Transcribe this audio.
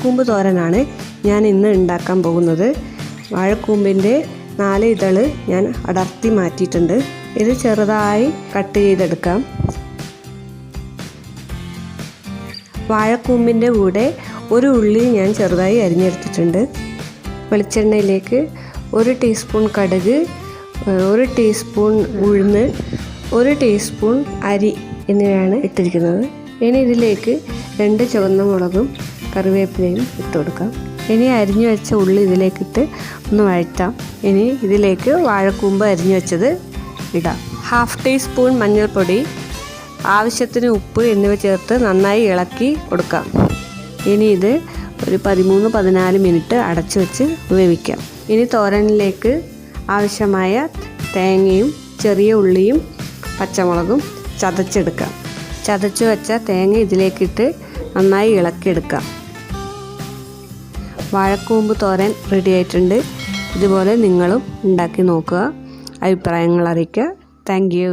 വാഴക്കൂമ്പ് തോരനാണ് ഞാൻ ഇന്ന് ഉണ്ടാക്കാൻ പോകുന്നത്. വാഴക്കൂമ്പിൻ്റെ 4 ഇതള് ഞാൻ അടർത്തി മാറ്റിയിട്ടുണ്ട്. ഇത് ചെറുതായി കട്ട് ചെയ്തെടുക്കാം. വാഴക്കൂമ്പിൻ്റെ കൂടെ ഒരു ഉള്ളി ഞാൻ ചെറുതായി അരിഞ്ഞെടുത്തിട്ടുണ്ട്. വെളിച്ചെണ്ണയിലേക്ക് 1 ടീസ്പൂൺ കടുക്, 1 ടീസ്പൂൺ ഉഴുന്ന്, 1 ടീസ്പൂൺ അരി എന്നിവയാണ് ഇട്ടിരിക്കുന്നത്. ഇനി ഇതിലേക്ക് 2 ചുവന്ന മുളകും കറിവേപ്പിലയും ഇട്ട് കൊടുക്കാം. ഇനി അരിഞ്ഞു വെച്ച ഉള്ളി ഇതിലേക്കിട്ട് ഒന്ന് വഴറ്റാം. ഇനി ഇതിലേക്ക് വാഴക്കൂമ്പ് അരിഞ്ഞു വെച്ചത് ഇടാം. 1/2 ടീസ്പൂൺ മഞ്ഞൾപ്പൊടി, ആവശ്യത്തിന് ഉപ്പ് എന്നിവ ചേർത്ത് നന്നായി ഇളക്കി കൊടുക്കാം. ഇനി ഇത് ഒരു 13-14 മിനിറ്റ് അടച്ചു വെച്ച് വേവിക്കാം. ഇനി തോരനിലേക്ക് ആവശ്യമായ തേങ്ങയും ചെറിയ ഉള്ളിയും പച്ചമുളകും ചതച്ചെടുക്കാം. ചതച്ചു വെച്ച തേങ്ങ ഇതിലേക്കിട്ട് നന്നായി ഇളക്കിയെടുക്കാം. വാഴക്കൂമ്പ് തോരൻ റെഡി ആയിട്ടുണ്ട്. ഇതുപോലെ നിങ്ങളും ഉണ്ടാക്കി നോക്കുക. അഭിപ്രായങ്ങൾ അറിയിക്കുക. Thank you.